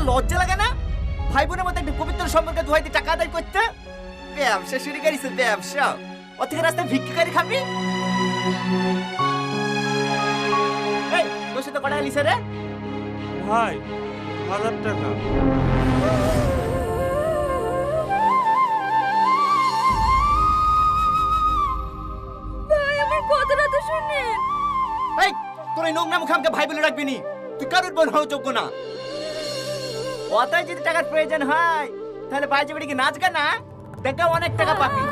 লজ্জা লাগে না? ভাই বোনের মধ্যে একটা পবিত্র সম্পর্কে দোহাই দিয়ে টাকা আদায় করতে? ব্যবসা শুরু করিস, ব্যবসা। ওর থেকে রাস্তায় ভিক্ষাকারি খাবি? এই তোর সাথে কটা লিসে রে? ভাই 1000 টাকা। ভাই আমার কথাটা তো শুনেন। এই তোর এই নোংরা মুখে আমাকে ভাই বলে রাখবি নি। তুই কারোর বোন হওয়ার যোগ্য না। অতই যদি টাকার প্রয়োজন হয় তাহলে বাইরে বেড়ে কি নাচ গানা দেখা অনেক টাকা পাবি।